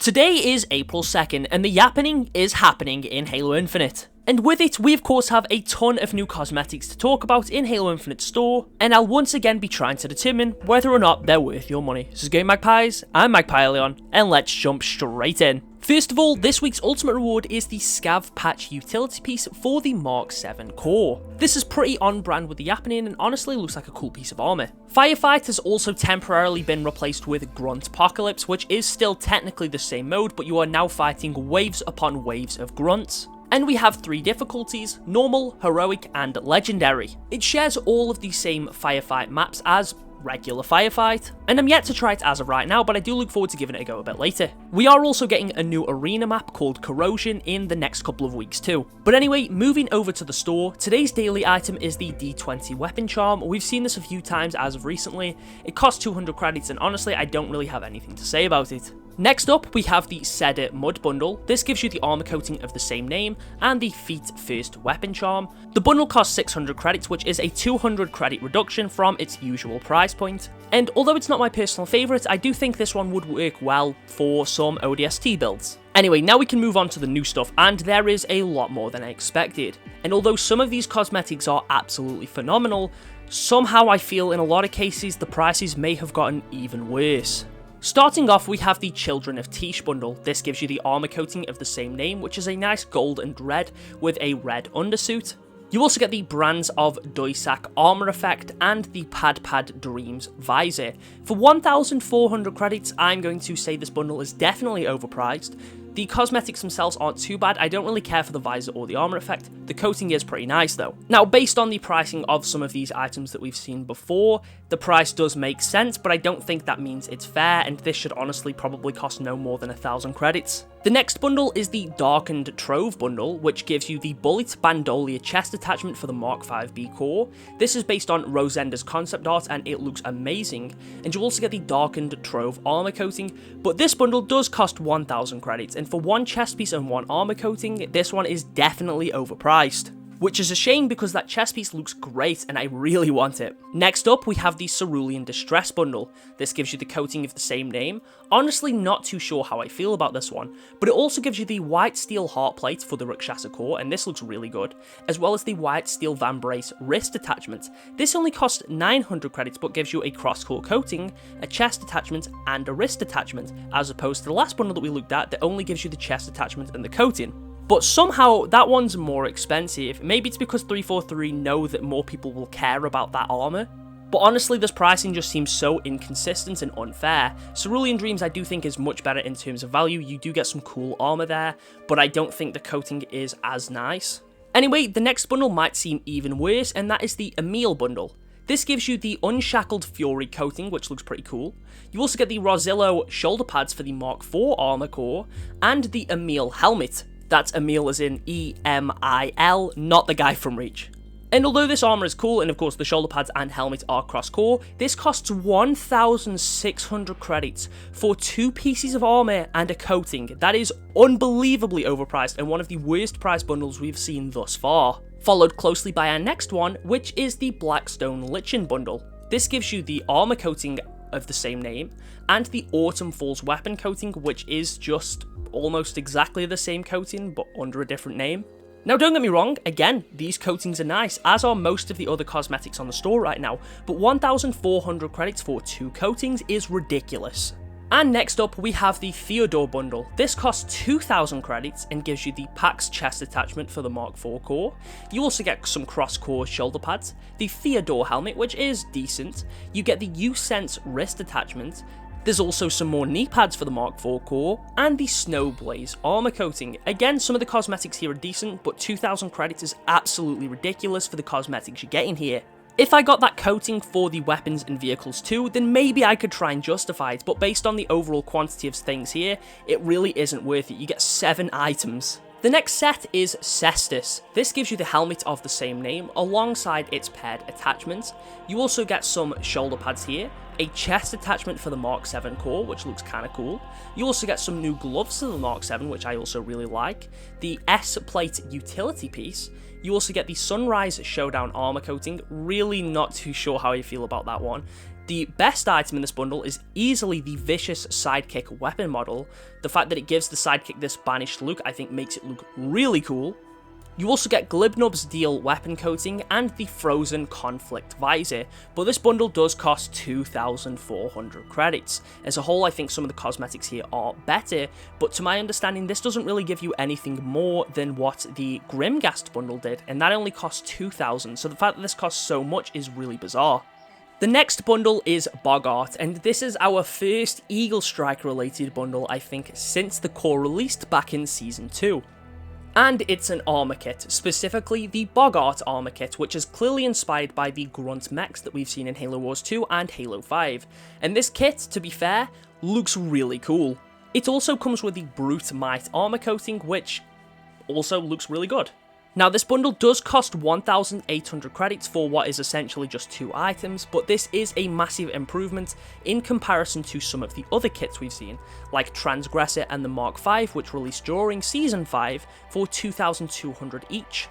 Today is April 2nd, and the Yappening is happening in Halo Infinite. And with it, we of course have a ton of new cosmetics to talk about in Halo Infinite store, and I'll once again be trying to determine whether or not they're worth your money. This is Game Magpies, I'm Magpie Leon, and let's jump straight in. First of all, this week's ultimate reward is the Scav Patch utility piece for the Mark 7 core. This is pretty on brand with the Yappening and honestly looks like a cool piece of armor. Firefight has also temporarily been replaced with Grunt Apocalypse, which is still technically the same mode, but you are now fighting waves upon waves of grunts. And we have 3 difficulties: normal, heroic, and legendary. It shares all of the same Firefight maps as regular Firefight, and I'm yet to try it as of right now, but I do look forward to giving it a go a bit later. We are also getting a new arena map called Corrosion in the next couple of weeks too. But anyway, moving over to the store, today's daily item is the D20 weapon charm. We've seen this a few times as of recently. It costs 200 credits, and honestly I don't really have anything to say about it. Next up, we have the Cedar Mud Bundle. This gives you the armor coating of the same name and the Feet First weapon charm. The bundle costs 600 credits, which is a 200 credit reduction from its usual price point. And although it's not my personal favourite, I do think this one would work well for some ODST builds. Anyway, now we can move on to the new stuff, and there is a lot more than I expected. And although some of these cosmetics are absolutely phenomenal, somehow I feel in a lot of cases the prices may have gotten even worse. Starting off, we have the Children of Tish bundle. This gives you the armor coating of the same name, which is a nice gold and red with a red undersuit. You also get the Brands of Doisak armor effect and the Pad Dreams visor. For 1,400 credits, I'm going to say this bundle is definitely overpriced. The cosmetics themselves aren't too bad. I don't really care for the visor or the armor effect. The coating is pretty nice though. Now, based on the pricing of some of these items that we've seen before, the price does make sense, but I don't think that means it's fair, and this should honestly probably cost no more than 1,000 credits. The next bundle is the Darkened Trove bundle, which gives you the Bullet Bandolier chest attachment for the Mark 5B core. This is based on Rosenda's concept art and it looks amazing, and you also get the Darkened Trove armor coating, but this bundle does cost 1,000 credits, and for one chest piece and one armor coating, this one is definitely overpriced. Which is a shame because that chest piece looks great and I really want it. Next up, we have the Cerulean Distress bundle. This gives you the coating of the same name. Honestly, not too sure how I feel about this one, but it also gives you the white steel heart plate for the Rakshasa core, and this looks really good, as well as the white steel Vambrace wrist attachment. This only costs 900 credits but gives you a cross-core coating, a chest attachment, and a wrist attachment, as opposed to the last bundle that we looked at that only gives you the chest attachment and the coating. But somehow, that one's more expensive. Maybe it's because 343 know that more people will care about that armor. But honestly, this pricing just seems so inconsistent and unfair. Cerulean Dreams I do think is much better in terms of value. You do get some cool armor there, but I don't think the coating is as nice. Anyway, the next bundle might seem even worse, and that is the Emil bundle. This gives you the Unshackled Fury coating, which looks pretty cool. You also get the Rosillo shoulder pads for the Mark IV armor core, and the Emil helmet. That's Emil as in E-M-I-L, not the guy from Reach. And although this armor is cool, and of course the shoulder pads and helmet are cross-core, this costs 1,600 credits for 2 pieces of armor and a coating. That is unbelievably overpriced and one of the worst price bundles we've seen thus far. Followed closely by our next one, which is the Blackstone Lichen bundle. This gives you the armor coating of the same name, and the Autumn Falls weapon coating, which is just almost exactly the same coating, but under a different name. Now don't get me wrong, again, these coatings are nice, as are most of the other cosmetics on the store right now, but 1,400 credits for 2 coatings is ridiculous. And next up, we have the Theodore bundle. This costs 2,000 credits and gives you the Pax chest attachment for the Mark IV core. You also get some cross-core shoulder pads, the Theodore helmet, which is decent. You get the U-Sense wrist attachment. There's also some more knee pads for the Mark IV core, and the Snowblaze armor coating. Again, some of the cosmetics here are decent, but 2,000 credits is absolutely ridiculous for the cosmetics you're getting here. If I got that coating for the weapons and vehicles too, then maybe I could try and justify it, but based on the overall quantity of things here, it really isn't worth it. You get 7 items. The next set is Cestus. This gives you the helmet of the same name alongside its paired attachments. You also get some shoulder pads here, a chest attachment for the Mark 7 core, which looks kind of cool. You also get some new gloves for the Mark 7, which I also really like. The S-plate utility piece. You also get the Sunrise Showdown armor coating. Really not too sure how I feel about that one. The best item in this bundle is easily the Vicious Sidekick weapon model. The fact that it gives the sidekick this banished look I think makes it look really cool. You also get Glibnub's Deal weapon coating and the Frozen Conflict visor, but this bundle does cost 2,400 credits. As a whole, I think some of the cosmetics here are better, but to my understanding this doesn't really give you anything more than what the Grimghast bundle did, and that only cost 2,000, so the fact that this costs so much is really bizarre. The next bundle is Bogart, and this is our first Eagle Strike related bundle I think since the core released back in Season 2. And it's an armor kit, specifically the Bogart armor kit, which is clearly inspired by the grunt mechs that we've seen in Halo Wars 2 and Halo 5. And this kit, to be fair, looks really cool. It also comes with the Brute Might armor coating, which also looks really good. Now this bundle does cost 1,800 credits for what is essentially just 2 items, but this is a massive improvement in comparison to some of the other kits we've seen, like Transgressor and the Mark V, which released during Season 5 for 2,200 each.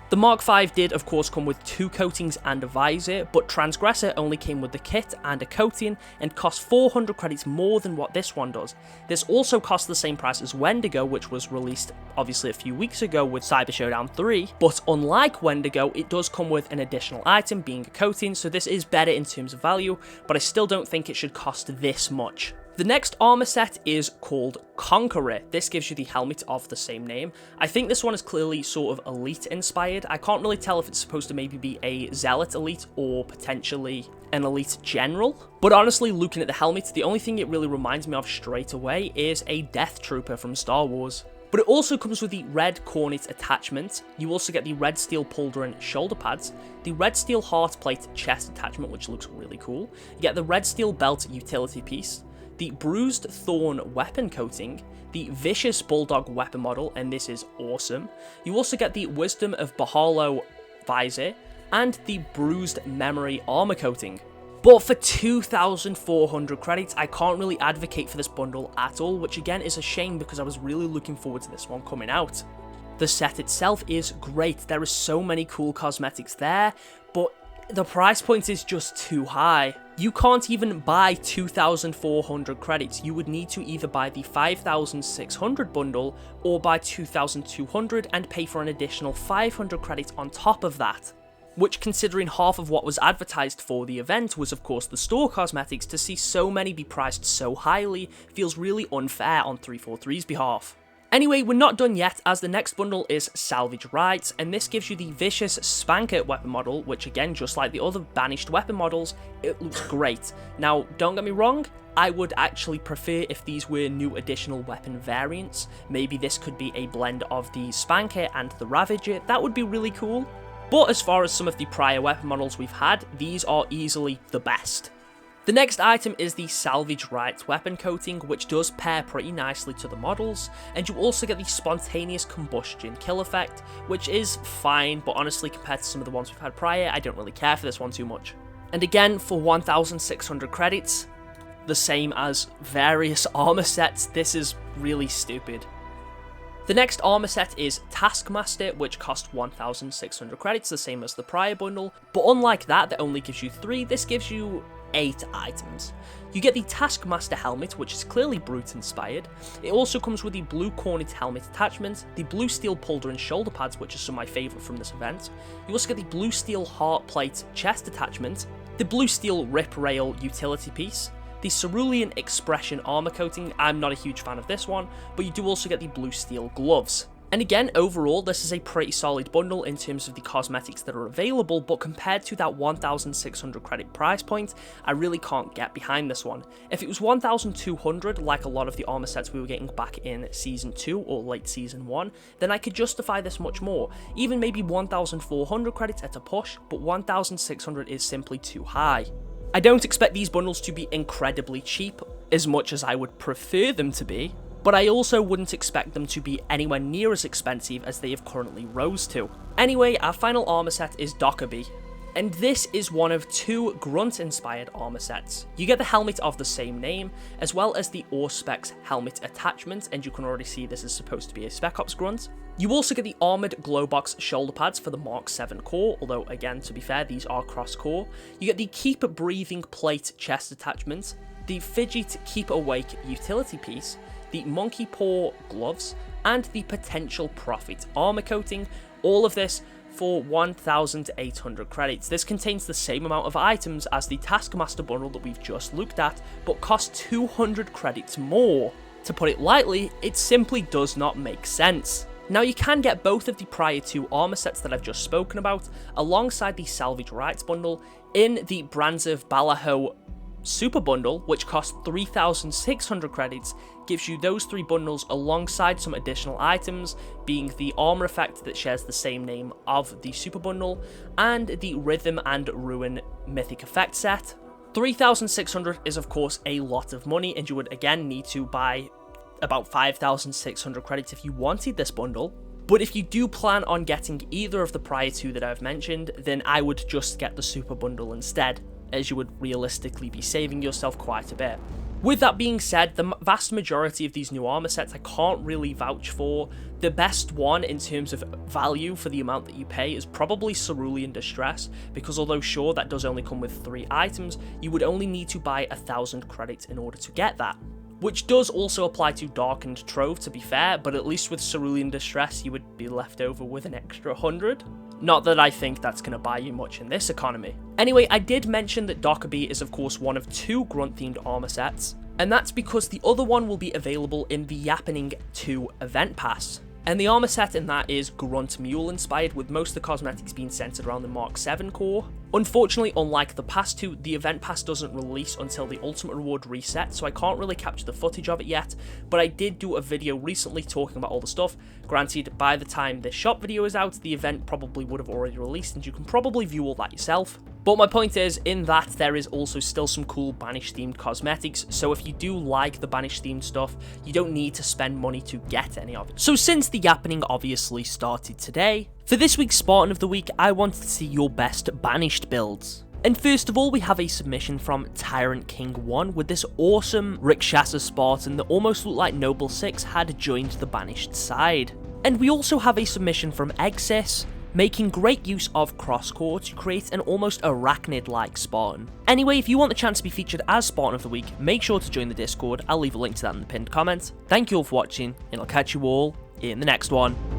The Mark V did of course come with 2 coatings and a visor, but Transgressor only came with the kit and a coating and cost 400 credits more than what this one does. This also cost the same price as Wendigo, which was released obviously a few weeks ago with Cyber Showdown 3, but unlike Wendigo, it does come with an additional item being a coating, so this is better in terms of value, but I still don't think it should cost this much. The next armor set is called Conqueror. This gives you the helmet of the same name. I think this one is clearly sort of elite inspired. I can't really tell if it's supposed to maybe be a zealot elite or potentially an elite general. But honestly, looking at the helmet, the only thing it really reminds me of straight away is a Death Trooper from Star Wars. But it also comes with the red cornet attachment. You also get the red steel pauldron shoulder pads, the red steel heartplate chest attachment, which looks really cool. You get the red steel belt utility piece, the Bruised Thorn weapon coating, the Vicious Bulldog weapon model, and this is awesome. You also get the Wisdom of Bahalo visor, and the Bruised Memory armor coating. But for 2,400 credits, I can't really advocate for this bundle at all, which again is a shame because I was really looking forward to this one coming out. The set itself is great, there are so many cool cosmetics there, but the price point is just too high. You can't even buy 2,400 credits, you would need to either buy the 5,600 bundle or buy 2,200 and pay for an additional 500 credits on top of that. Which, considering half of what was advertised for the event was of course the store cosmetics, to see so many be priced so highly feels really unfair on 343's behalf. Anyway, we're not done yet, as the next bundle is Salvage Rights, and this gives you the Vicious Spanker weapon model, which again, just like the other banished weapon models, it looks great. Now, don't get me wrong, I would actually prefer if these were new additional weapon variants. Maybe this could be a blend of the Spanker and the Ravager, that would be really cool. But as far as some of the prior weapon models we've had, these are easily the best. The next item is the Salvage Rights weapon coating, which does pair pretty nicely to the models, and you also get the Spontaneous Combustion kill effect, which is fine, but honestly compared to some of the ones we've had prior, I don't really care for this one too much. And again, for 1,600 credits, the same as various armor sets, this is really stupid. The next armor set is Taskmaster, which cost 1,600 credits, the same as the prior bundle, but unlike that only gives you 3, this gives you 8 items. You get the Taskmaster helmet, which is clearly Brute inspired. It also comes with the blue cornet helmet attachment, the blue steel pauldron shoulder pads, which are some of my favourite from this event. You also get the blue steel heart plate chest attachment, the blue steel rip rail utility piece, the Cerulean Expression armor coating. I'm not a huge fan of this one, but you do also get the blue steel gloves. And again, overall, this is a pretty solid bundle in terms of the cosmetics that are available, but compared to that 1,600 credit price point, I really can't get behind this one. If it was 1,200, like a lot of the armor sets we were getting back in Season 2 or late Season 1, then I could justify this much more. Even maybe 1,400 credits at a push, but 1,600 is simply too high. I don't expect these bundles to be incredibly cheap, as much as I would prefer them to be, but I also wouldn't expect them to be anywhere near as expensive as they have currently rose to. Anyway, our final armor set is Dockerby. And this is one of 2 grunt-inspired armor sets. You get the helmet of the same name, as well as the Auspex helmet attachment, and you can already see this is supposed to be a Spec Ops grunt. You also get the armoured Glowbox shoulder pads for the Mark 7 core, although again, to be fair, these are cross-core. You get the Keep Breathing plate chest attachment, the Fidget Keep Awake utility piece, the Monkey Paw gloves, and the Potential Profit armor coating, all of this for 1,800 credits. This contains the same amount of items as the Taskmaster bundle that we've just looked at, but costs 200 credits more. To put it lightly, it simply does not make sense. Now you can get both of the prior 2 armor sets that I've just spoken about, alongside the Salvage Rights bundle, in the Brands of Balaho Super Bundle, which costs 3,600 credits, gives you those 3 bundles alongside some additional items, being the armor effect that shares the same name of the Super Bundle, and the Rhythm and Ruin Mythic Effect set. 3,600 is of course a lot of money, and you would again need to buy about 5,600 credits if you wanted this bundle. But if you do plan on getting either of the prior 2 that I've mentioned, then I would just get the Super Bundle instead, as you would realistically be saving yourself quite a bit. With that being said, the vast majority of these new armor sets I can't really vouch for. The best one in terms of value for the amount that you pay is probably Cerulean Distress, because although sure that does only come with 3 items, you would only need to buy 1,000 credits in order to get that. Which does also apply to Darkened Trove, to be fair, but at least with Cerulean Distress you would be left over with an extra 100. Not that I think that's going to buy you much in this economy. Anyway, I did mention that Dockerby is of course one of 2 grunt-themed armor sets, and that's because the other one will be available in the Yappening 2 event pass. And the armor set in that is Grunt Mule inspired, with most of the cosmetics being centered around the Mark 7 core. Unfortunately, unlike the past 2, the event pass doesn't release until the ultimate reward reset, so I can't really capture the footage of it yet, but I did do a video recently talking about all the stuff. Granted, by the time this shop video is out, the event probably would have already released, and you can probably view all that yourself. But my point is, in that there is also still some cool Banish-themed cosmetics, so if you do like the Banish-themed stuff, you don't need to spend money to get any of it. So since the Yappening obviously started today, for this week's Spartan of the Week, I wanted to see your best Banished builds. And first of all, we have a submission from Tyrant King 1 with this awesome Rikshasa Spartan that almost looked like Noble 6 had joined the Banished side. And we also have a submission from Exis, making great use of crosscore to create an almost arachnid-like Spartan. Anyway, if you want the chance to be featured as Spartan of the Week, make sure to join the Discord. I'll leave a link to that in the pinned comment. Thank you all for watching, and I'll catch you all in the next one.